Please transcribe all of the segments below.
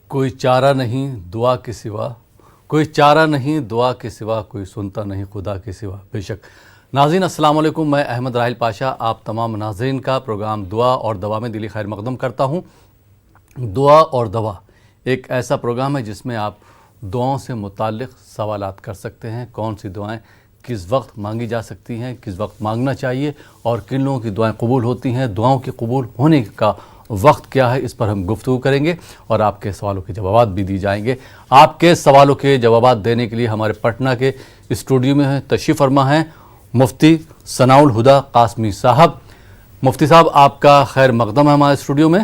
کوئی چارہ نہیں دعا کے سوا، کوئی چارہ نہیں دعا کے سوا، کوئی سنتا نہیں خدا کے سوا بے شک۔ ناظرین السلام علیکم، میں احمد راحیل پاشا آپ تمام ناظرین کا پروگرام دعا اور دوا میں دلی خیر مقدم کرتا ہوں۔ دعا اور دوا ایک ایسا پروگرام ہے جس میں آپ دعاؤں سے متعلق سوالات کر سکتے ہیں، کون سی دعائیں کس وقت مانگی جا سکتی ہیں، کس وقت مانگنا چاہیے اور کن لوگوں کی دعائیں قبول ہوتی ہیں، دعاؤں کے قبول ہونے کا وقت کیا ہے، اس پر ہم گفتگو کریں گے اور آپ کے سوالوں کے جوابات بھی دی جائیں گے۔ آپ کے سوالوں کے جوابات دینے کے لیے ہمارے پٹنہ کے اسٹوڈیو میں تشریف فرما ہیں مفتی ثناء الہدیٰ قاسمی صاحب۔ مفتی صاحب آپ کا خیر مقدم ہے ہمارے اسٹوڈیو میں۔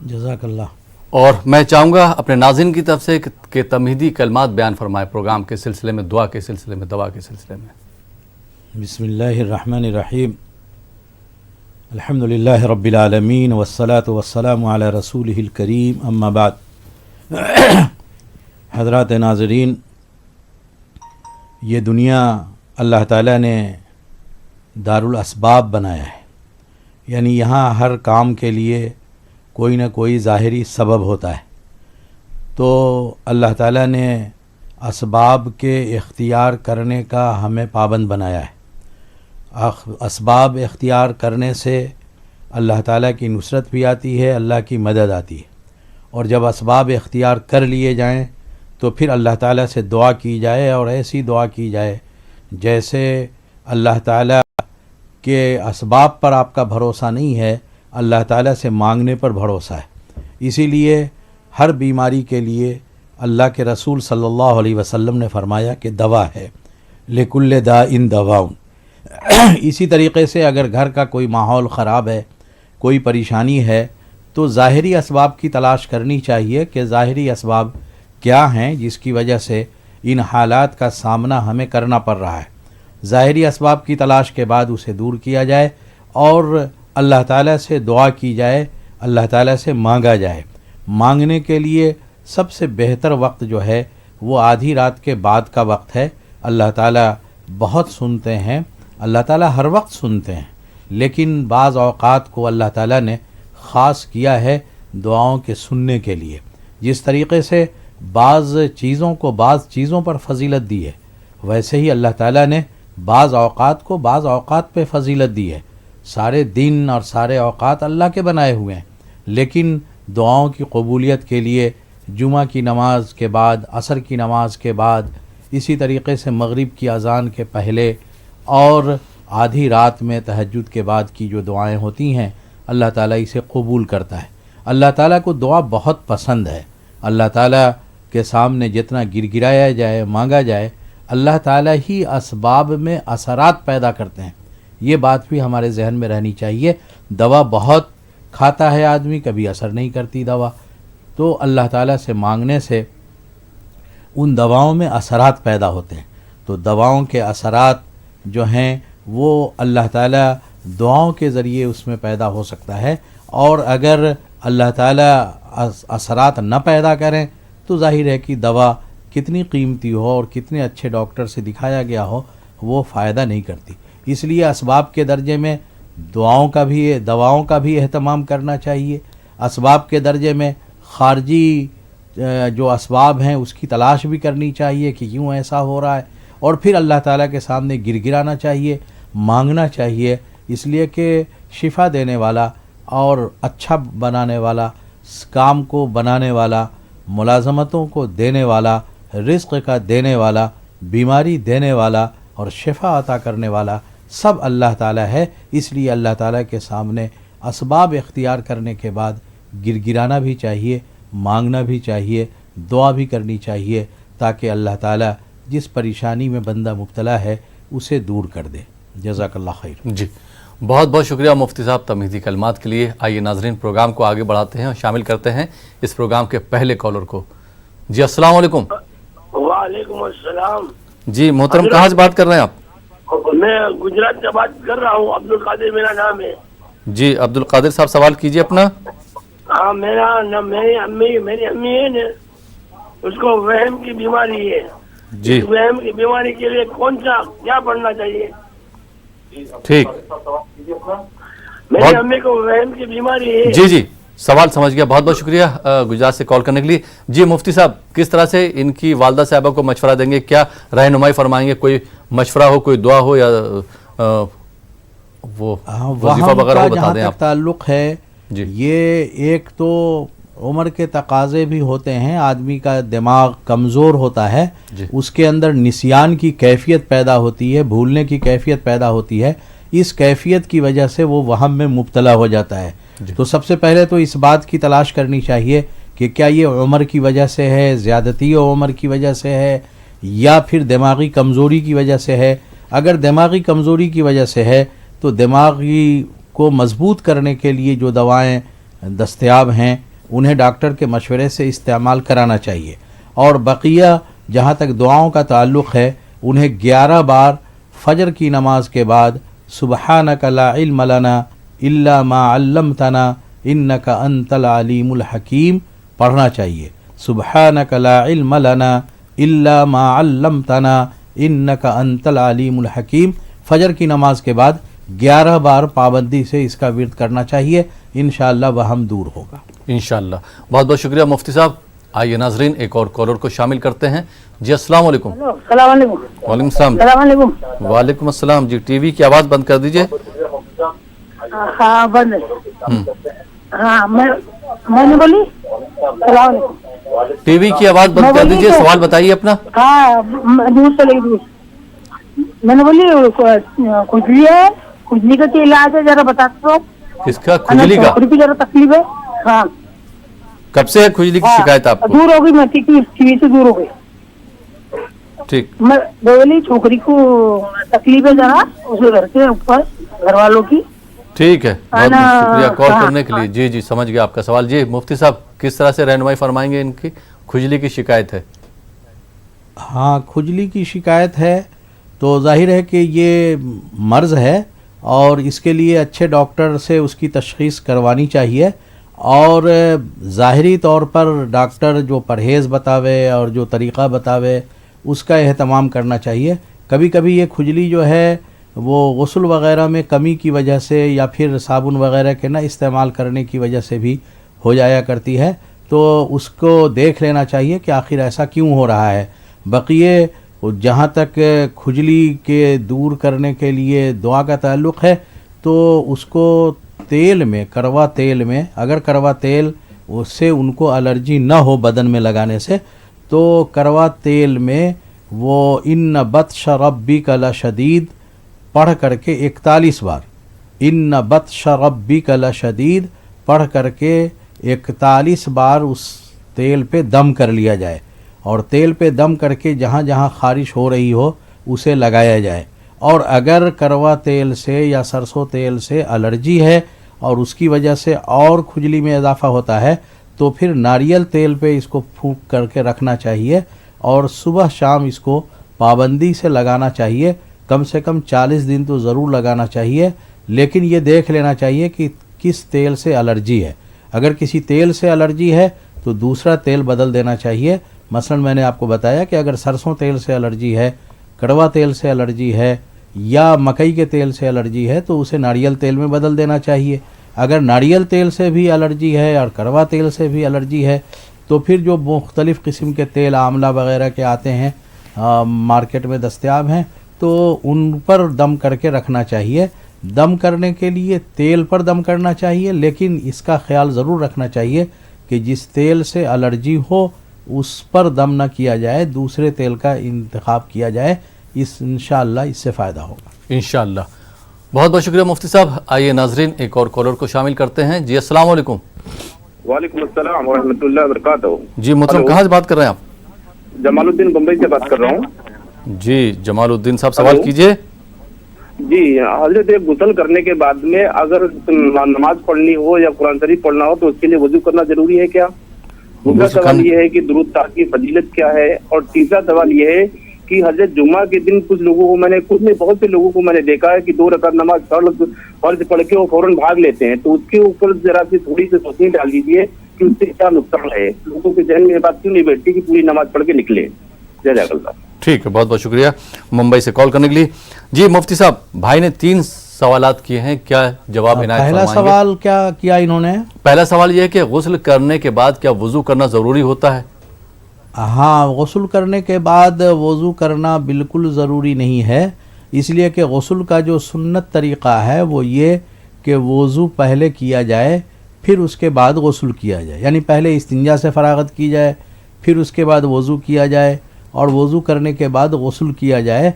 جزاک اللہ۔ اور میں چاہوں گا اپنے ناظرین کی طرف سے کہ تمہیدی کلمات بیان فرمائے پروگرام کے سلسلے میں، دعا کے سلسلے میں، دوا کے سلسلے میں۔ بسم اللہ الرحمن الرحیم، الحمد للہ رب العالمین والصلاة والسلام علی رسولہ الکریم، اما بعد۔ حضرات ناظرین، یہ دنیا اللہ تعالیٰ نے دارالاسباب بنایا ہے، یعنی یہاں ہر کام کے لیے کوئی نہ کوئی ظاہری سبب ہوتا ہے، تو اللہ تعالیٰ نے اسباب کے اختیار کرنے کا ہمیں پابند بنایا ہے۔ اسباب اختیار کرنے سے اللہ تعالیٰ کی نصرت بھی آتی ہے، اللہ کی مدد آتی ہے، اور جب اسباب اختیار کر لیے جائیں تو پھر اللہ تعالیٰ سے دعا کی جائے، اور ایسی دعا کی جائے جیسے اللہ تعالیٰ کے اسباب پر آپ کا بھروسہ نہیں ہے، اللہ تعالیٰ سے مانگنے پر بھروسہ ہے۔ اسی لیے ہر بیماری کے لیے اللہ کے رسول صلی اللہ علیہ وسلم نے فرمایا کہ دوا ہے، لکل داء دواء۔ اسی طریقے سے اگر گھر کا کوئی ماحول خراب ہے، کوئی پریشانی ہے، تو ظاہری اسباب کی تلاش کرنی چاہیے کہ ظاہری اسباب کیا ہیں جس کی وجہ سے ان حالات کا سامنا ہمیں کرنا پڑ رہا ہے۔ ظاہری اسباب کی تلاش کے بعد اسے دور کیا جائے اور اللہ تعالیٰ سے دعا کی جائے، اللہ تعالیٰ سے مانگا جائے۔ مانگنے کے لیے سب سے بہتر وقت جو ہے وہ آدھی رات کے بعد کا وقت ہے۔ اللہ تعالیٰ بہت سنتے ہیں، اللہ تعالیٰ ہر وقت سنتے ہیں، لیکن بعض اوقات کو اللہ تعالیٰ نے خاص کیا ہے دعاؤں کے سننے کے لیے۔ جس طریقے سے بعض چیزوں کو بعض چیزوں پر فضیلت دی ہے، ویسے ہی اللہ تعالیٰ نے بعض اوقات کو بعض اوقات پہ فضیلت دی ہے۔ سارے دن اور سارے اوقات اللہ کے بنائے ہوئے ہیں، لیکن دعاؤں کی قبولیت کے لیے جمعہ کی نماز کے بعد، عصر کی نماز کے بعد، اسی طریقے سے مغرب کی اذان کے پہلے اور آدھی رات میں تہجد کے بعد کی جو دعائیں ہوتی ہیں، اللہ تعالیٰ اسے قبول کرتا ہے۔ اللہ تعالیٰ کو دعا بہت پسند ہے۔ اللہ تعالیٰ کے سامنے جتنا گر گرایا جائے، مانگا جائے، اللہ تعالیٰ ہی اسباب میں اثرات پیدا کرتے ہیں۔ یہ بات بھی ہمارے ذہن میں رہنی چاہیے۔ دوا بہت کھاتا ہے آدمی، کبھی اثر نہیں کرتی دوا، تو اللہ تعالیٰ سے مانگنے سے ان دواؤں میں اثرات پیدا ہوتے ہیں۔ تو دواؤں کے اثرات جو ہیں وہ اللہ تعالیٰ دعاؤں کے ذریعے اس میں پیدا ہو سکتا ہے، اور اگر اللہ تعالیٰ اثرات نہ پیدا کریں تو ظاہر ہے کہ دوا کتنی قیمتی ہو اور کتنے اچھے ڈاکٹر سے دکھایا گیا ہو، وہ فائدہ نہیں کرتی۔ اس لیے اسباب کے درجے میں دعاؤں کا بھی اہتمام کرنا چاہیے۔ اسباب کے درجے میں خارجی جو اسباب ہیں اس کی تلاش بھی کرنی چاہیے کہ کیوں ایسا ہو رہا ہے، اور پھر اللہ تعالیٰ کے سامنے گر گرانا چاہیے، مانگنا چاہیے، اس لیے کہ شفا دینے والا اور اچھا بنانے والا، کام کو بنانے والا، ملازمتوں کو دینے والا، رزق کا دینے والا، بیماری دینے والا اور شفا عطا کرنے والا سب اللہ تعالیٰ ہے۔ اس لیے اللہ تعالیٰ کے سامنے اسباب اختیار کرنے کے بعد گر گرانا بھی چاہیے، مانگنا بھی چاہیے، دعا بھی کرنی چاہیے، تاکہ اللہ تعالیٰ جس پریشانی میں بندہ مبتلا ہے اسے دور کر دے۔ جزاک اللہ خیر۔ جی بہت بہت شکریہ مفتی صاحب تمہیدی کلمات کے لیے۔ آئیے ناظرین پروگرام کو آگے بڑھاتے ہیں اور شامل کرتے ہیں اس پروگرام کے پہلے کالر کو۔ جی السلام علیکم۔ وعلیکم السلام۔ جی محترم، کہاں سے بات کر رہے ہیں آپ؟ میں گجرات سے بات کر رہا ہوں، عبد القادر میرا نام ہے۔ جی عبد القادر صاحب سوال کیجیے اپنا۔ ہاں، میری امی ہے نا، اس کو وہم کی بیماری ہے۔ جی وہم کی بیماری کے لیے کون سا کیا پڑھنا چاہیے؟ ٹھیک، میری امی کو وہم کی بیماری ہے۔ جی جی سوال سمجھ گیا. بہت بہت شکریہ گجرات سے کال کرنے کے لیے. جی مفتی صاحب, کس طرح سے ان کی والدہ صاحبہ کو مشورہ دیں گے, کیا رہنمائی فرمائیں گے؟ کوئی مشورہ ہو, کوئی دعا ہو, یا وہ وظیفہ وغیرہ ہو, بتا دیں آپ. تعلق ہے جی. یہ ایک تو عمر کے تقاضے بھی ہوتے ہیں, آدمی کا دماغ کمزور ہوتا ہے, جی. اس کے اندر نسیان کی کیفیت پیدا ہوتی ہے, بھولنے کی کیفیت پیدا ہوتی ہے. اس کیفیت کی وجہ سے وہ وہم میں مبتلا ہو جاتا ہے. جی. تو سب سے پہلے تو اس بات کی تلاش کرنی چاہیے کہ کیا یہ عمر کی وجہ سے ہے, زیادتی عمر کی وجہ سے ہے, یا پھر دماغی کمزوری کی وجہ سے ہے. اگر دماغی کمزوری کی وجہ سے ہے تو دماغی کو مضبوط کرنے کے لیے جو دوائیں دستیاب ہیں انہیں ڈاکٹر کے مشورے سے استعمال کرانا چاہیے. اور بقیہ جہاں تک دعاؤں کا تعلق ہے, انہیں 11 بار فجر کی نماز کے بعد سبحانک لا علم لنا الا ما علمتنا انک انت العلیم الحکیم پڑھنا چاہیے. سبحانک لا علم لنا الا ما علمتنا انک انت العلیم الحکیم فجر کی نماز کے بعد 11 بار پابندی سے اس کا ورد کرنا چاہیے. انشاءاللہ وہم دور ہوگا انشاءاللہ. بہت بہت شکریہ مفتی صاحب. آئیے ناظرین ایک اور کالر کو شامل کرتے ہیں. جی السلام علیکم. السلام علیکم. وعلیکم السلام. السلام علیکم. وعلیکم السلام. جی ٹی وی کی آواز بند کر دیجئے. ہاں بند ہے. ہاں میں نے بولی السلام علیکم. ٹی وی کی آواز بند کر دیجئے, سوال بتائیے اپنا. ہاں دور سے لگی دور. میں نے بولی کھجلی ہے, کھجلی کا کیا علاج ہے ذرا بتا دو. کس کا؟ کھجلی کا. کی ذرا تکلیف ہے. ہاں کب سے ہے کھجلی کی شکایت آپ کو؟ دور ہو گئی, میں ٹی وی سے دور ہو گئی. ٹھیک. میں بولی چھوکری کو تکلیف ہے ذرا, اسے گھر کے اوپر گھر والوں کی. ٹھیک ہے, بہت بہت شکریہ کال کرنے کے لیے. جی جی سمجھ گیا آپ کا سوال. جی مفتی صاحب کس طرح سے رہنمائی فرمائیں گے؟ ان کی کھجلی کی شکایت ہے. ہاں کھجلی کی شکایت ہے تو ظاہر ہے کہ یہ مرض ہے, اور اس کے لیے اچھے ڈاکٹر سے اس کی تشخیص کروانی چاہیے. اور ظاہری طور پر ڈاکٹر جو پرہیز بتاوے اور جو طریقہ بتاوے اس کا اہتمام کرنا چاہیے. کبھی کبھی یہ کھجلی جو ہے وہ غسل وغیرہ میں کمی کی وجہ سے یا پھر صابن وغیرہ کے نہ استعمال کرنے کی وجہ سے بھی ہو جایا کرتی ہے, تو اس کو دیکھ لینا چاہیے کہ آخر ایسا کیوں ہو رہا ہے. بقیہ جہاں تک کھجلی کے دور کرنے کے لیے دعا کا تعلق ہے تو اس کو تیل میں, کروا تیل میں, اگر کروا تیل اس سے ان کو الرجی نہ ہو بدن میں لگانے سے, تو کروا تیل میں وہ ان بطش ربک لشدید پڑھ کر کے 41 بار, ان بطش ربک لشدید پڑھ کر کے 41 بار اس تیل پہ دم کر لیا جائے, اور تیل پہ دم کر کے جہاں جہاں خارش ہو رہی ہو اسے لگایا جائے. اور اگر کروا تیل سے یا سرسوں تیل سے الرجی ہے اور اس کی وجہ سے اور کھجلی میں اضافہ ہوتا ہے تو پھر ناریل تیل پہ اس کو پھونک کر کے رکھنا چاہیے, اور صبح شام اس کو پابندی سے لگانا چاہیے. کم سے کم 40 دن تو ضرور لگانا چاہیے, لیکن یہ دیکھ لینا چاہیے کہ کس تیل سے الرجی ہے. اگر کسی تیل سے الرجی ہے تو دوسرا تیل بدل دینا چاہیے. مثلا میں نے آپ کو بتایا کہ اگر سرسوں تیل سے الرجی ہے, کڑوا تیل سے الرجی ہے یا مکئی کے تیل سے الرجی ہے تو اسے ناریل تیل میں بدل دینا چاہیے. اگر ناریل تیل سے بھی الرجی ہے اور کڑوا تیل سے بھی الرجی ہے تو پھر جو مختلف قسم کے تیل آملہ وغیرہ کے آتے ہیں مارکیٹ میں دستیاب ہیں تو ان پر دم کر کے رکھنا چاہیے. دم کرنے کے لیے تیل پر دم کرنا چاہیے, لیکن اس کا خیال ضرور رکھنا چاہیے کہ جس تیل سے الرجی ہو اس پر دم نہ کیا جائے, دوسرے تیل کا انتخاب کیا جائے. انشاءاللہ اس سے فائدہ ہوگا انشاءاللہ. بہت بہت شکریہ مفتی صاحب. آئیے ناظرین ایک اور کالر کو شامل کرتے ہیں. جی السلام علیکم. وعلیکم السلام ورحمۃ اللہ وبرکاتہ. جی محترم کہاں سے بات کر رہے ہیں آپ؟ جمال الدین بمبئی سے بات کر رہا ہوں. جی جمال الدین صاحب سوال کیجئے. جی حضرت, غسل کرنے کے بعد میں اگر نماز پڑھنی ہو یا قرآن شریف پڑھنا ہو تو اس کے لیے وضو کرنا ضروری ہے کیا؟ دوسرا سوال یہ ہے کہ درود پاک کی فضیلت کیا ہے؟ اور تیسرا سوال یہ ہے کہ حضرت جمعہ کے دن کچھ لوگوں کو بہت سے لوگوں کو میں نے دیکھا ہے کہ 2 رکعت نماز فرض پڑھ کے وہ فوراً بھاگ لیتے ہیں, تو اس کے اوپر ذرا سی تھوڑی سی روشنی ڈال دیجیے کہ اس سے کیا نقصان ہے. لوگوں کے ذہن میں یہ بات کیوں نہیں بیٹھتی کہ پوری نماز پڑھ کے نکلے. جزاک اللہ. ٹھیک ہے, بہت بہت شکریہ ممبئی سے کال کرنے کے لیے. جی مفتی صاحب, بھائی نے 3 سوالات کیے ہیں, کیا جواب عنایت پہلا فرمائیں گے؟ سوال کیا کیا انہوں نے؟ پہلا سوال یہ ہے کہ غسل کرنے کے بعد کیا وضو کرنا ضروری ہوتا ہے؟ ہاں، غسل کرنے کے بعد وضو کرنا بالکل ضروری نہیں ہے، اس لیے کہ غسل کا جو سنت طریقہ ہے وہ یہ کہ وضو پہلے کیا جائے پھر اس کے بعد غسل کیا جائے، یعنی پہلے استنجا سے فراغت کی جائے پھر اس کے بعد وضو کیا جائے اور وضو کرنے کے بعد غسل کیا جائے،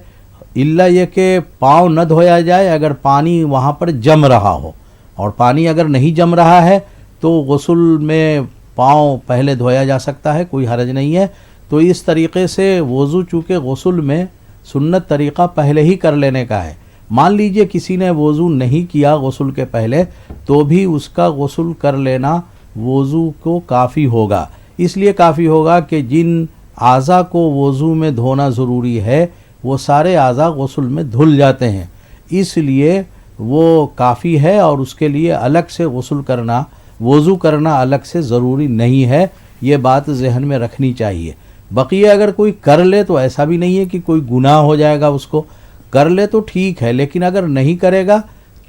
الا یہ کہ پاؤں نہ دھویا جائے اگر پانی وہاں پر جم رہا ہو، اور پانی اگر نہیں جم رہا ہے تو غسل میں پاؤں پہلے دھویا جا سکتا ہے، کوئی حرج نہیں ہے۔ تو اس طریقے سے وضو چونکہ غسل میں سنت طریقہ پہلے ہی کر لینے کا ہے، مان لیجئے کسی نے وضو نہیں کیا غسل کے پہلے تو بھی اس کا غسل کر لینا وضو کو کافی ہوگا، اس لیے کافی ہوگا کہ جن اعضاء کو وضو میں دھونا ضروری ہے وہ سارے اعضاء غسل میں دھل جاتے ہیں، اس لیے وہ کافی ہے اور اس کے لیے الگ سے غسل کرنا، وضو کرنا الگ سے ضروری نہیں ہے، یہ بات ذہن میں رکھنی چاہیے۔ بقیہ اگر کوئی کر لے تو ایسا بھی نہیں ہے کہ کوئی گناہ ہو جائے گا، اس کو کر لے تو ٹھیک ہے، لیکن اگر نہیں کرے گا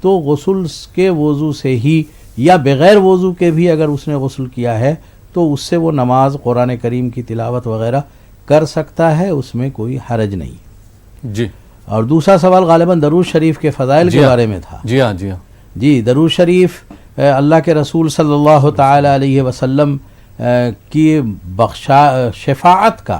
تو غسل کے وضو سے ہی یا بغیر وضو کے بھی اگر اس نے غسل کیا ہے تو اس سے وہ نماز، قرآن کریم کی تلاوت وغیرہ کر سکتا ہے، اس میں کوئی حرج نہیں۔ جی، اور دوسرا سوال غالباً درود شریف کے فضائل کے بارے میں تھا۔ جی ہاں، جی ہاں، جی، درود شریف اللہ کے رسول صلی اللہ تعالی علیہ وسلم کی شفاعت کا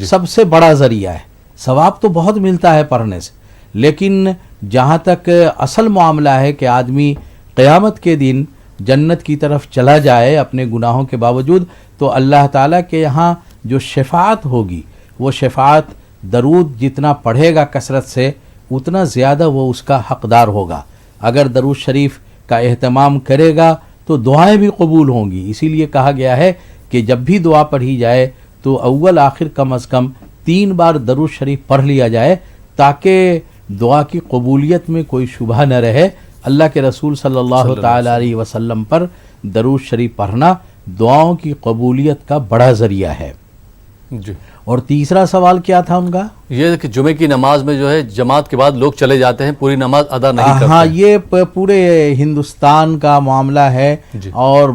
سب سے بڑا ذریعہ ہے، ثواب تو بہت ملتا ہے پڑھنے سے، لیکن جہاں تک اصل معاملہ ہے کہ آدمی قیامت کے دن جنت کی طرف چلا جائے اپنے گناہوں کے باوجود، تو اللہ تعالیٰ کے یہاں جو شفاعت ہوگی وہ شفاعت درود جتنا پڑھے گا کثرت سے اتنا زیادہ وہ اس کا حقدار ہوگا۔ اگر درود شریف کا اہتمام کرے گا تو دعائیں بھی قبول ہوں گی، اسی لیے کہا گیا ہے کہ جب بھی دعا پڑھی جائے تو اول آخر کم از کم 3 بار درود شریف پڑھ لیا جائے تاکہ دعا کی قبولیت میں کوئی شبہ نہ رہے۔ اللہ کے رسول صلی اللہ تعالی علیہ وسلم پر درود شریف پڑھنا دعاؤں کی قبولیت کا بڑا ذریعہ ہے۔ جی، اور تیسرا سوال کیا تھا ان کا؟ یہ کہ جمعے کی نماز میں جو ہے جماعت کے بعد لوگ چلے جاتے ہیں، پوری نماز ادا نہیں کرتے۔ ہاں، یہ پورے ہندوستان کا معاملہ ہے، اور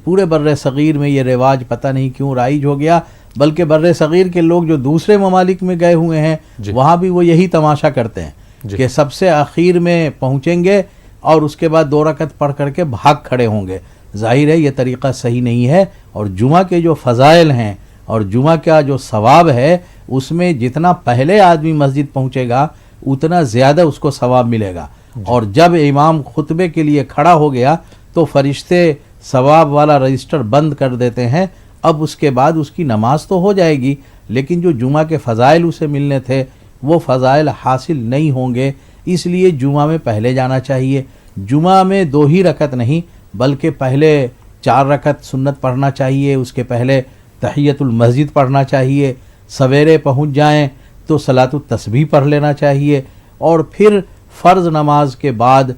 پورے بر صغیر میں یہ رواج پتہ نہیں کیوں رائج ہو گیا، بلکہ بر صغیر کے لوگ جو دوسرے ممالک میں گئے ہوئے ہیں وہاں بھی وہ یہی تماشا کرتے ہیں کہ سب سے آخر میں پہنچیں گے اور اس کے بعد 2 رکعت پڑھ کر کے بھاگ کھڑے ہوں گے۔ ظاہر ہے یہ طریقہ صحیح نہیں ہے، اور جمعہ کے جو فضائل ہیں اور جمعہ کا جو ثواب ہے اس میں جتنا پہلے آدمی مسجد پہنچے گا اتنا زیادہ اس کو ثواب ملے گا، اور جب امام خطبے کے لیے کھڑا ہو گیا تو فرشتے ثواب والا رجسٹر بند کر دیتے ہیں، اب اس کے بعد اس کی نماز تو ہو جائے گی لیکن جو جمعہ کے فضائل اسے ملنے تھے وہ فضائل حاصل نہیں ہوں گے، اس لیے جمعہ میں پہلے جانا چاہیے۔ جمعہ میں 2 ہی رکعت نہیں بلکہ پہلے 4 رکعت سنت پڑھنا چاہیے، اس کے پہلے تحیت المسجد پڑھنا چاہیے، سویرے پہنچ جائیں تو صلاۃ التسبیح پڑھ لینا چاہیے، اور پھر فرض نماز کے بعد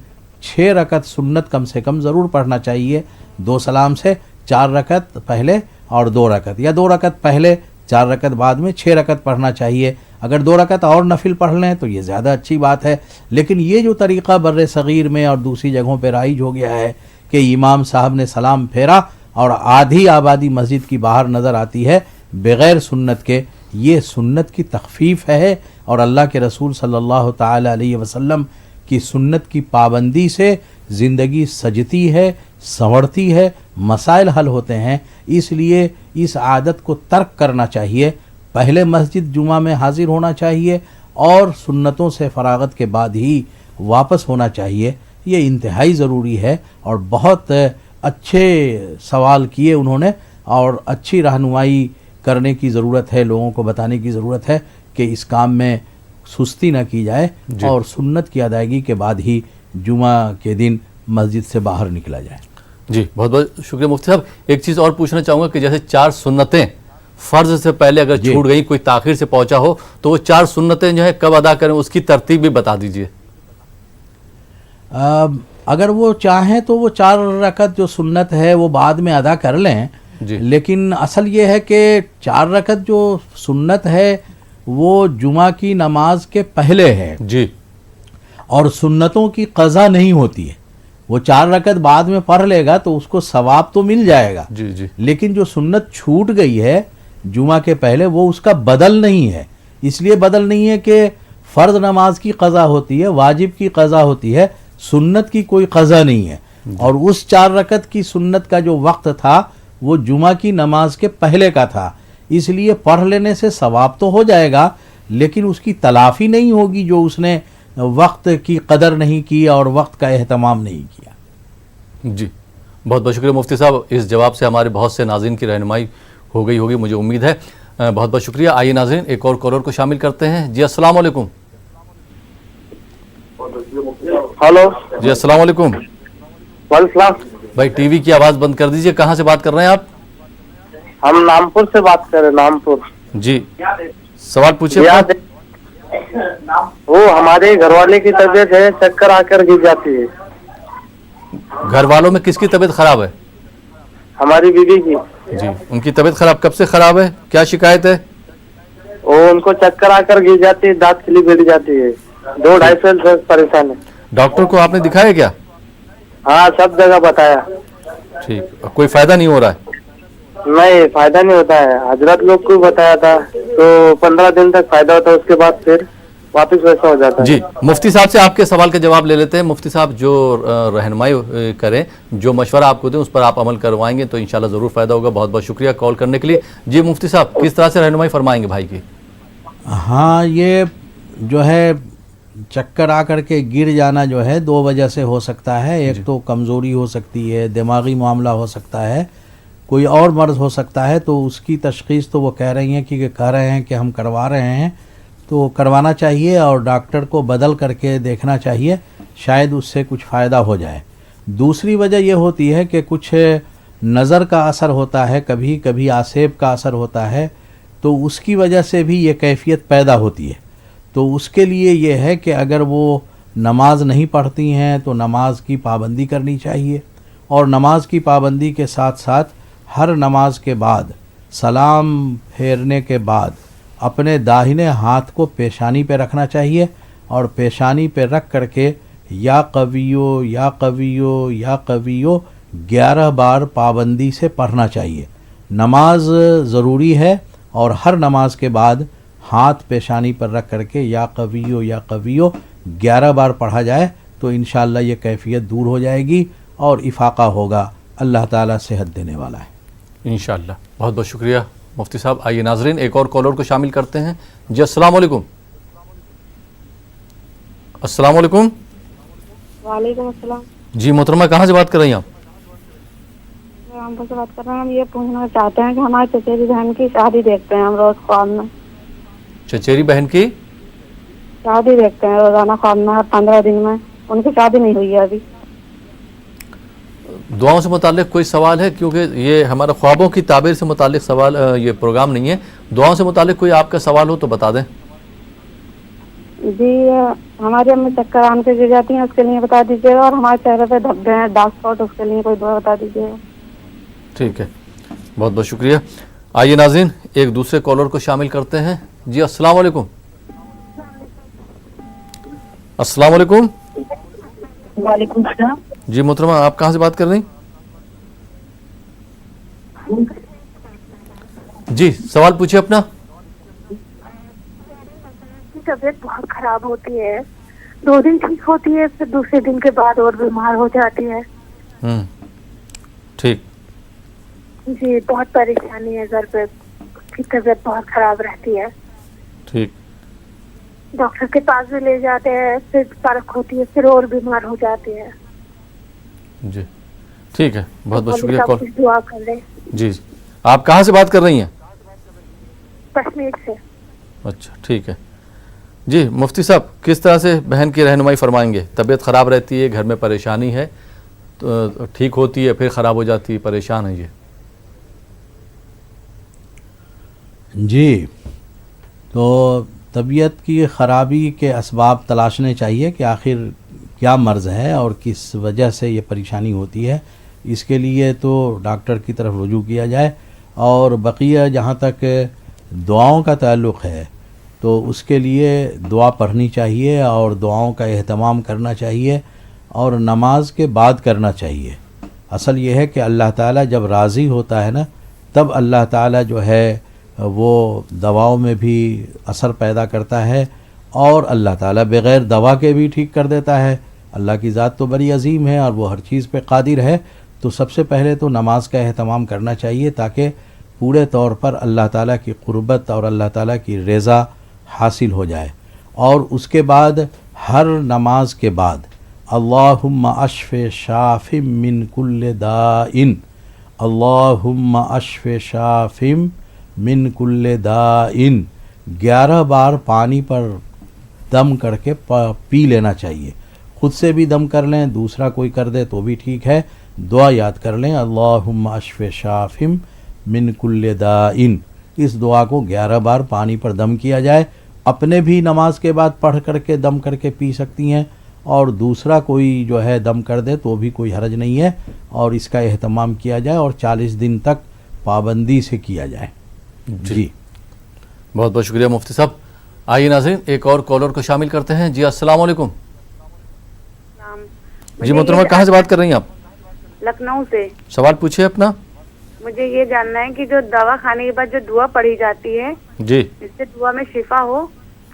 6 رکعت سنت کم سے کم ضرور پڑھنا چاہیے، 2 سلام سے 4 رکعت پہلے اور 2 رکعت، یا 2 رکعت پہلے 4 رکعت بعد میں 6 رکعت پڑھنا چاہیے۔ اگر 2 رکعت اور نفل پڑھ لیں تو یہ زیادہ اچھی بات ہے، لیکن یہ جو طریقہ بر صغیر میں اور دوسری جگہوں پہ رائج ہو گیا ہے کہ امام صاحب نے سلام پھیرا اور آدھی آبادی مسجد کی باہر نظر آتی ہے بغیر سنت کے، یہ سنت کی تخفیف ہے، اور اللہ کے رسول صلی اللہ تعالی علیہ وسلم کی سنت کی پابندی سے زندگی سجتی ہے، سنورتی ہے، مسائل حل ہوتے ہیں، اس لیے اس عادت کو ترک کرنا چاہیے، پہلے مسجد جمعہ میں حاضر ہونا چاہیے اور سنتوں سے فراغت کے بعد ہی واپس ہونا چاہیے، یہ انتہائی ضروری ہے۔ اور بہت اچھے سوال کیے انہوں نے، اور اچھی رہنمائی کرنے کی ضرورت ہے، لوگوں کو بتانے کی ضرورت ہے کہ اس کام میں سستی نہ کی جائے اور سنت کی ادائیگی کے بعد ہی جمعہ کے دن مسجد سے باہر نکلا جائے۔ جی، بہت بہت شکریہ مفتی صاحب۔ ایک چیز اور پوچھنا چاہوں گا کہ جیسے 4 سنتیں فرض سے پہلے اگر چھوٹ گئیں، کوئی تاخیر سے پہنچا ہو تو وہ 4 سنتیں جو ہے کب ادا کریں، اس کی ترتیب بھی بتا دیجئے۔ اگر وہ چاہیں تو وہ 4 رکعت جو سنت ہے وہ بعد میں ادا کر لیں، لیکن اصل یہ ہے کہ 4 رکعت جو سنت ہے وہ جمعہ کی نماز کے پہلے ہے، جی، اور سنتوں کی قضا نہیں ہوتی ہے. وہ 4 رکعت بعد میں پڑھ لے گا تو اس کو ثواب تو مل جائے گا, جی جی لیکن جو سنت چھوٹ گئی ہے جمعہ کے پہلے وہ اس کا بدل نہیں ہے. اس لیے بدل نہیں ہے کہ فرض نماز کی قضا ہوتی ہے, واجب کی قضا ہوتی ہے, سنت کی کوئی قضا نہیں ہے. اور اس 4 رکعت کی سنت کا جو وقت تھا وہ جمعہ کی نماز کے پہلے کا تھا, اس لیے پڑھ لینے سے ثواب تو ہو جائے گا لیکن اس کی تلافی نہیں ہوگی جو اس نے وقت کی قدر نہیں کی اور وقت کا اہتمام نہیں کیا. جی بہت بہت شکریہ مفتی صاحب, اس جواب سے ہمارے بہت سے ناظرین کی رہنمائی ہو گئی ہوگی مجھے امید ہے. بہت بہت شکریہ. آئیے ناظرین ایک اور کالر کو شامل کرتے ہیں. جی السلام علیکم. ہلو جی السلام علیکم. وعلیکم السلام. بھائی ٹی وی کی آواز بند کر دیجئے. کہاں سے بات کر رہے ہیں آپ؟ ہم نامپور سے بات کر رہے ہیں. نامپور. جی سوال پوچھیے. وہ ہمارے گھر والے کی طبیعت ہے, چکر آ کر گر جاتی ہے. گھر والوں میں کس کی طبیعت خراب ہے؟ ہماری بیوی کی. جی ان کی طبیعت خراب کب سے خراب ہے؟ کیا شکایت ہے؟ وہ ان کو چکر آ کر گر جاتی ہے, دانت کھلی بیٹھ جاتی ہے, 2-2.5 سال سے پریشان ہے. ڈاکٹر کو آپ نے دکھایا کیا؟ ہاں سب جگہ بتایا. ٹھیک, کوئی فائدہ نہیں ہو رہا ہے؟ نہیں فائدہ نہیں ہوتا ہے. حضرت لوگ کو بتایا تھا تو 15 دن تک فائدہ ہوتا ہے, اس کے بعد پھر واپس ویسا ہو جاتا ہے. جی مفتی صاحب سے آپ کے سوال کا جواب لے لیتے ہیں. مفتی صاحب جو رہنمائی کریں, جو مشورہ آپ کو دیں اس پر آپ عمل کروائیں گے تو انشاءاللہ ضرور فائدہ ہوگا. بہت بہت شکریہ کال کرنے کے لیے. جی مفتی صاحب کس طرح سے رہنمائی فرمائیں گے بھائی کی؟ ہاں یہ جو ہے چکر آ کر کے گر جانا جو ہے 2 وجہ سے ہو سکتا ہے. ایک تو کمزوری ہو سکتی ہے, دماغی معاملہ ہو سکتا ہے, کوئی اور مرض ہو سکتا ہے. تو اس کی تشخیص تو وہ کہہ رہی ہیں کہ کہہ رہے ہیں کہ ہم کروا رہے ہیں, تو کروانا چاہیے اور ڈاکٹر کو بدل کر کے دیکھنا چاہیے, شاید اس سے کچھ فائدہ ہو جائے. دوسری وجہ یہ ہوتی ہے کہ کچھ نظر کا اثر ہوتا ہے, کبھی کبھی آسیب کا اثر ہوتا ہے, تو اس کی وجہ سے بھی یہ کیفیت پیدا ہوتی ہے. تو اس کے لیے یہ ہے کہ اگر وہ نماز نہیں پڑھتی ہیں تو نماز کی پابندی کرنی چاہیے, اور نماز کی پابندی کے ساتھ ساتھ ہر نماز کے بعد سلام پھیرنے کے بعد اپنے داہنے ہاتھ کو پیشانی پہ رکھنا چاہیے, اور پیشانی پہ رکھ کر کے یا قویو یا قویو یا قویو 11 بار پابندی سے پڑھنا چاہیے. نماز ضروری ہے اور ہر نماز کے بعد ہاتھ پیشانی پر رکھ کر کے یا قویو 11 بار پڑھا جائے تو انشاءاللہ یہ کیفیت دور ہو جائے گی اور افاقہ ہوگا. اللہ تعالیٰ صحت دینے والا ہے انشاءاللہ. بہت بہت شکریہ مفتی صاحب. آئیے ناظرین ایک اور کالر کو شامل کرتے ہیں. جی السلام علیکم. السلام علیکم. وعلیکم السلام. جی محترمہ کہاں سے بات کر رہی ہیں آپ؟ ہم سے بات کر رہے ہیں. ہم یہ پوچھنا چاہتے ہیں کہ ہماری چچیری بہن کی شادی دیکھتے ہیں ہم روز خواب میں. چچیری بہن کی شادی دیکھتے ہیں روزانہ خواب میں, ہر 15 دن میں. ان کی شادی نہیں ہوئی ہے ابھی. دعاؤں سے متعلق کوئی سوال ہے؟ کیونکہ یہ ہمارا خوابوں کی تعبیر سے متعلق سوال, یہ پروگرام نہیں ہے. دعاؤں سے متعلق کوئی آپ کا سوال ہو تو بتا دیں. جی ہماری امی چکر آن کے گر جاتی ہیں, اس کے لیے بتا دیجیے گا, اور ہمارے چہرے پہ دھبے ہیں, ڈارک اسپاٹ, اس کے لیے کوئی دعا بتا دیجیے گا. ٹھیک ہے, بہت بہت شکریہ. آئیے ناظرین ایک دوسرے کالر کو شامل کرتے ہیں. جی السلام علیکم. السلام علیکم. وعلیکم السلام. جی محترمہ آپ کہاں سے بات کر رہی ہیں؟ جی سوال پوچھیے اپنا. طبیعت بہت خراب ہوتی ہے, 2 دن ٹھیک ہوتی ہے, پھر دوسرے دن کے بعد اور بیمار ہو جاتی ہے. ٹھیک. جی بہت پریشانی ہے گھر پہ, اس کی طبیعت بہت خراب رہتی ہے. ٹھیک. ڈاکٹر کے پاس بھی لے جاتے ہیں, پھر فرق ہوتی ہے, پھر اور بیمار ہو جاتی ہے. جی ٹھیک ہے, بہت بہت شکریہ. سب کچھ دعا کر لیں. جی آپ کہاں سے بات کر رہی ہیں؟ کشمیر سے. اچھا ٹھیک ہے. جی مفتی صاحب کس طرح سے بہن کی رہنمائی فرمائیں گے؟ طبیعت خراب رہتی ہے, گھر میں پریشانی ہے, تو ٹھیک ہوتی ہے پھر خراب ہو جاتی ہے, پریشان ہے یہ. جی تو طبیعت کی خرابی کے اسباب تلاشنے چاہیے کہ آخر کیا مرض ہے اور کس وجہ سے یہ پریشانی ہوتی ہے. اس کے لیے تو ڈاکٹر کی طرف رجوع کیا جائے. اور بقیہ جہاں تک دعاؤں کا تعلق ہے تو اس کے لیے دعا پڑھنی چاہیے اور دعاؤں کا اہتمام کرنا چاہیے اور نماز کے بعد کرنا چاہیے. اصل یہ ہے کہ اللہ تعالیٰ جب راضی ہوتا ہے نا تب اللہ تعالیٰ جو ہے وہ دواؤں میں بھی اثر پیدا کرتا ہے اور اللہ تعالیٰ بغیر دوا کے بھی ٹھیک کر دیتا ہے. اللہ کی ذات تو بڑی عظیم ہے اور وہ ہر چیز پہ قادر ہے. تو سب سے پہلے تو نماز کا اہتمام کرنا چاہیے تاکہ پورے طور پر اللہ تعالیٰ کی قربت اور اللہ تعالیٰ کی رضا حاصل ہو جائے. اور اس کے بعد ہر نماز کے بعد اللہم اشف شاف من کل داء، اللہم اشف شاف من کل داء 11 بار پانی پر دم کر کے پی لینا چاہیے. خود سے بھی دم کر لیں، دوسرا کوئی کر دے تو بھی ٹھیک ہے. دعا یاد کر لیں اللہم اشف شاف من کل داء. اس دعا کو 11 بار پانی پر دم کیا جائے. اپنے بھی نماز کے بعد پڑھ کر کے دم کر کے پی سکتی ہیں اور دوسرا کوئی جو ہے دم کر دے تو بھی کوئی حرج نہیں ہے. اور اس کا اہتمام کیا جائے اور 40 دن تک پابندی سے کیا جائے. جی بہت بہت شکریہ مفتی صاحب. آئیے ناظرین ایک اور کالر کو شامل کرتے ہیں. جی السلام علیکم. جی محترمہ کہاں سے بات کر رہی ہیں آپ؟ لکھنؤ سے. سوال پوچھیے اپنا. مجھے یہ جاننا ہے کہ جو دوا کھانے کے بعد جو دعا پڑھی جاتی ہے جی جس سے دعا میں شفا ہو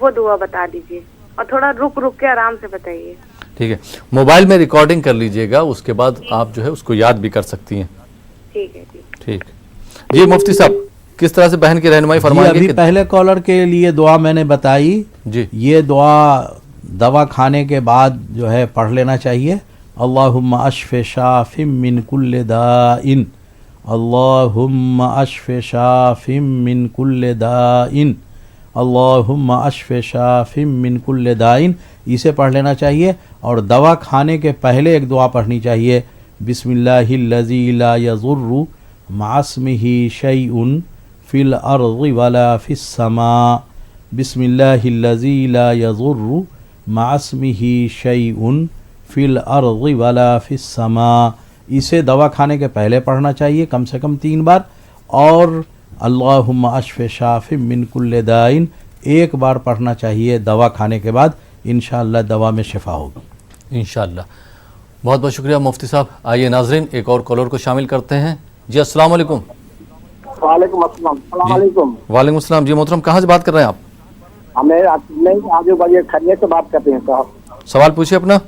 وہ دعا بتا دیجیے اور تھوڑا رک رک کے آرام سے بتائیے. ٹھیک ہے، موبائل میں ریکارڈنگ کر لیجئے گا، اس کے بعد آپ جو ہے اس کو یاد بھی کر سکتی ہیں. ٹھیک ہے. ٹھیک. جی مفتی صاحب کس طرح سے بہن کی رہنمائی فرمائیں گے؟ ابھی پہلے کالر کے لیے دعا میں نے بتائی. جی یہ دوا کھانے کے بعد جو ہے پڑھ لینا چاہیے. اللہم اشف شاف من کل داء، اللہم اشف شاف من کل داء، اللہم اشف شاف من کل داء. اسے پڑھ لینا چاہیے. اور دوا کھانے کے پہلے ایک دعا پڑھنی چاہیے. بسم اللہ الذی لا یضر مع اسمہ شیء فی الارض ولا فی السماء، بسم اللہ الذی لا یضر مع اسمہ شیء فی الارض ولا فی السماء. اسے دوا کھانے کے پہلے پڑھنا چاہیے کم سے کم 3 بار. اور اللہم اشف شاف من کل داء ایک بار پڑھنا چاہیے دوا کھانے کے بعد. انشاءاللہ دوا میں شفا ہوگی انشاءاللہ. بہت بہت شکریہ مفتی صاحب. آئیے ناظرین ایک اور کالر کو شامل کرتے ہیں. جی السلام علیکم. وعلیکم السلام. السلام علیکم. وعلیکم السلام. جی محترم کہاں سے بات کر رہے ہیں آپ؟ ہمیں آجو بازو کھریے سے بات کرتے ہیں صاحب. سوال پوچھیے اپنا.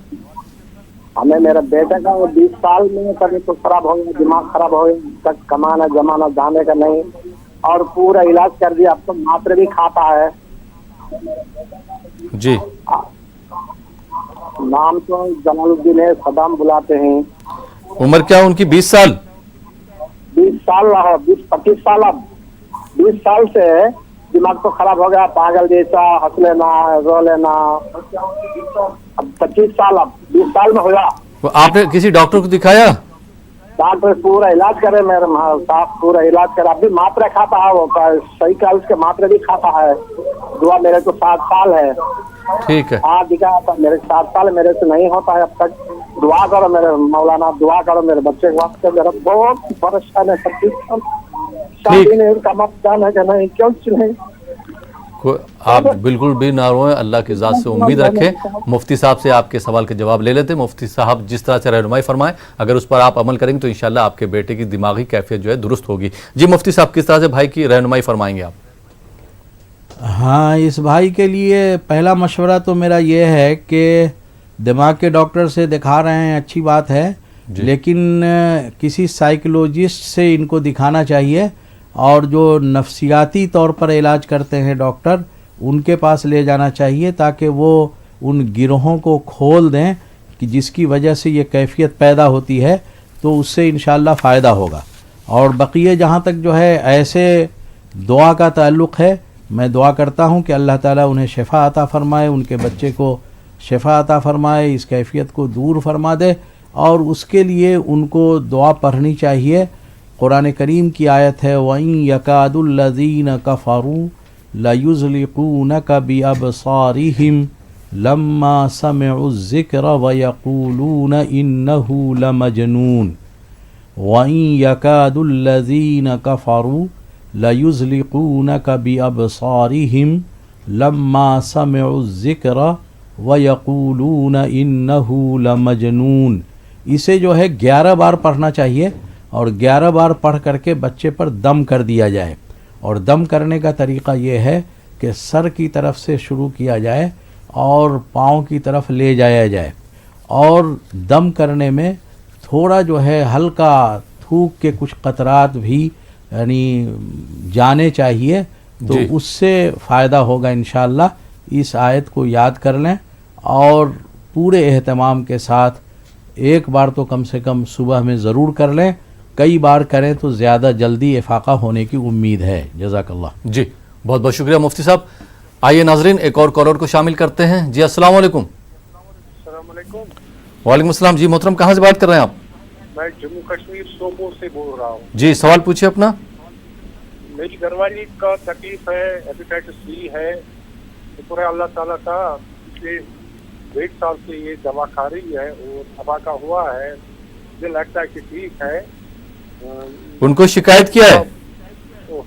ہمیں میرا بیٹا کا 20 سال میں طبیعت خراب ہو گیا، دماغ خراب ہو گیا، تک کمانا جمانا جانے کا نہیں اور پورا علاج کر دیا. اب تو ماترے بھی کھاتا ہے. جی نام تو جلال الدین ہے، صدام بلاتے ہیں. عمر کیا ان کی؟ 20 سال. 20 سال 25 سال. اب 20 سال سے دماغ تو خراب ہو گیا، پاگل جیسا ہنس لینا رو لینا. اب 25 سال، اب 20 سال میں ہوا. آپ نے کسی ڈاکٹر کو دکھایا؟ ڈاکٹر پورا علاج کرے میرے صاحب، پورا علاج کرے. اب بھی ماترے کھاتا ہے، وہ صحیح کا اس کے ماترے بھی کھاتا ہے. دعا میرے کو 7 سال ہے. ٹھیک ہے. ہاں دکھایا تھا. میرے 7 سال میرے سے نہیں ہوتا ہے اب تک. دعا کرو میرے مولانا، دعا کرو میرے بچے کے واسطے. میرا بہت پریشان ہے سب چیز. شادی نہیں کا مقدان ہے کہ نہیں، کیوں نہیں. آپ بالکل بھی نہ روئیں، اللہ کی ذات سے امید رکھیں. مفتی صاحب سے آپ کے سوال کا جواب لے لیتے. مفتی صاحب جس طرح سے رہنمائی فرمائیں اگر اس پر آپ عمل کریں گے تو انشاءاللہ آپ کے بیٹے کی دماغی کیفیت جو ہے درست ہوگی. جی مفتی صاحب کس طرح سے بھائی کی رہنمائی فرمائیں گے آپ؟ ہاں اس بھائی کے لیے پہلا مشورہ تو میرا یہ ہے کہ دماغ کے ڈاکٹر سے دکھا رہے ہیں، اچھی بات ہے. لیکن کسی سائیکولوجسٹ سے ان کو دکھانا چاہیے اور جو نفسیاتی طور پر علاج کرتے ہیں ڈاکٹر ان کے پاس لے جانا چاہیے تاکہ وہ ان گروہوں کو کھول دیں کہ جس کی وجہ سے یہ کیفیت پیدا ہوتی ہے، تو اس سے انشاءاللہ فائدہ ہوگا. اور بقیہ جہاں تک جو ہے ایسے دعا کا تعلق ہے، میں دعا کرتا ہوں کہ اللہ تعالیٰ انہیں شفا عطا فرمائے، ان کے بچے کو شفا عطا فرمائے، اس کیفیت کو دور فرما دے. اور اس کے لیے ان کو دعا پڑھنی چاہیے. قرآن کریم کی آیت ہے وَإِن يَكَادُ الَّذِينَ كَفَرُوا لَيُزْلِقُونَكَ بِأَبْصَارِهِمْ لَمَّا سَمِعُوا الذِّكْرَ وَيَقُولُونَ إِنَّهُ لَمَجْنُونٌ وَإِن يَكَادُ الَّذِينَ كَفَرُوا لَيُزْلِقُونَكَ بِأَبْصَارِهِمْ لما سمعوا الذکر ویقولون انہ لمجنون. اسے جو ہے 11 بار پڑھنا چاہیے اور 11 بار پڑھ کر کے بچے پر دم کر دیا جائے. اور دم کرنے کا طریقہ یہ ہے کہ سر کی طرف سے شروع کیا جائے اور پاؤں کی طرف لے جایا جائے, اور دم کرنے میں تھوڑا جو ہے ہلکا تھوک کے کچھ قطرات بھی یعنی جانے چاہیے, تو جی. اس سے فائدہ ہوگا انشاءاللہ. اس آیت کو یاد کر لیں اور پورے اہتمام کے ساتھ ایک بار تو کم سے کم صبح میں ضرور کر لیں, کئی بار کریں تو زیادہ جلدی افاقہ ہونے کی امید ہے. جزاک اللہ. جی بہت بہت شکریہ مفتی صاحب. آئیے ناظرین ایک اور کالر کو شامل کرتے ہیں. جی السلام علیکم. السلام علیکم. وعلیکم السلام. جی محترم کہاں سے بات کر رہے ہیں آپ؟ میں جموں کشمیر سوپور سے بول رہا ہوں. جی سوال پوچھیے اپنا. میری گھر والی کا تکلیف ہے, ہیپیٹائٹس سی ہے. شکر ہے اللہ تعالیٰ کا, پچھلے 1.5 سال سے یہ دوا کھا رہی ہے اور افاقہ ہوا ہے. مجھے لگتا ہے کہ ٹھیک ہے. ان کو شکایت کیا ہے؟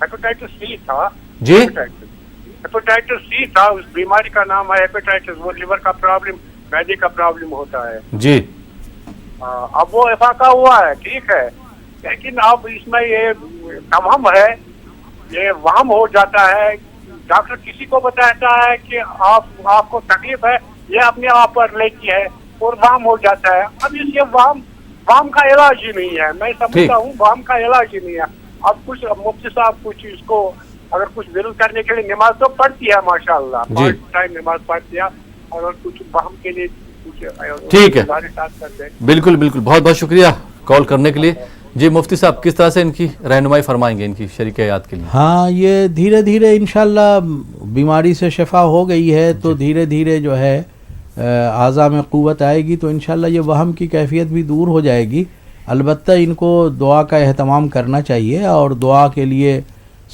ہیپیٹائٹس سی تھا. جی ہیپیٹائٹس سی تھا, اس بیماری کا نام ہے ہیپیٹائٹس. وہ لیور کا پرابلم, معدے کا پرابلم ہوتا ہے. جی اب وہ افاقہ ہوا ہے, ٹھیک ہے, لیکن اب اس میں یہ توہم ہے, یہ وہم ہو جاتا ہے. ڈاکٹر کسی کو بتاتا ہے کہ آپ کو تکلیف ہے, یہ اپنے آپ پر لیتی ہے اور وہم ہو جاتا ہے. اب اس یہ وہم کا علاج ہی نہیں ہے. میں سمجھتا ہوں وہم کا علاج ہی نہیں ہے. اب کچھ مفتی صاحب کچھ اس کو اگر کچھ ضرور کرنے کے لیے نماز تو پڑھتی ہے ماشاءاللہ, 5 ٹائم نماز پڑھتی ہے, اور کچھ وہم کے لیے ٹھیک ہے, کرتے ہیں. بالکل بالکل. بہت بہت شکریہ کال کرنے کے لیے. جی مفتی صاحب کس طرح سے ان کی رہنمائی فرمائیں گے ان کی شریک حیات کے لیے؟ ہاں, یہ دھیرے دھیرے انشاءاللہ بیماری سے شفا ہو گئی ہے تو دھیرے دھیرے جو ہے اعضاء میں قوت آئے گی تو انشاءاللہ یہ وہم کی کیفیت بھی دور ہو جائے گی. البتہ ان کو دعا کا اہتمام کرنا چاہیے, اور دعا کے لیے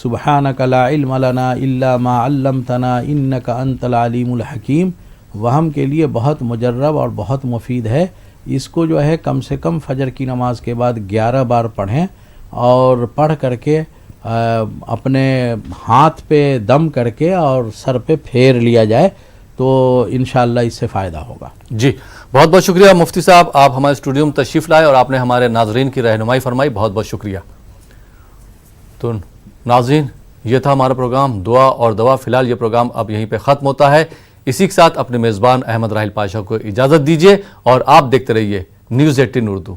سبحانک لا علم لنا الا ما علمتنا انک انت العلیم الحکیم وہم کے لیے بہت مجرب اور بہت مفید ہے. اس کو جو ہے کم سے کم فجر کی نماز کے بعد 11 بار پڑھیں, اور پڑھ کر کے اپنے ہاتھ پہ دم کر کے اور سر پہ پھیر لیا جائے تو انشاءاللہ اس سے فائدہ ہوگا. جی بہت بہت شکریہ مفتی صاحب, آپ ہمارے اسٹوڈیو میں تشریف لائے اور آپ نے ہمارے ناظرین کی رہنمائی فرمائی. بہت بہت شکریہ. تو ناظرین یہ تھا ہمارا پروگرام دعا اور دوا. فی الحال یہ پروگرام اب یہیں پہ ختم ہوتا ہے. اسی کے ساتھ اپنے میزبان احمد راحیل پاشا کو اجازت دیجیے اور آپ دیکھتے رہیے نیوز 18 اردو.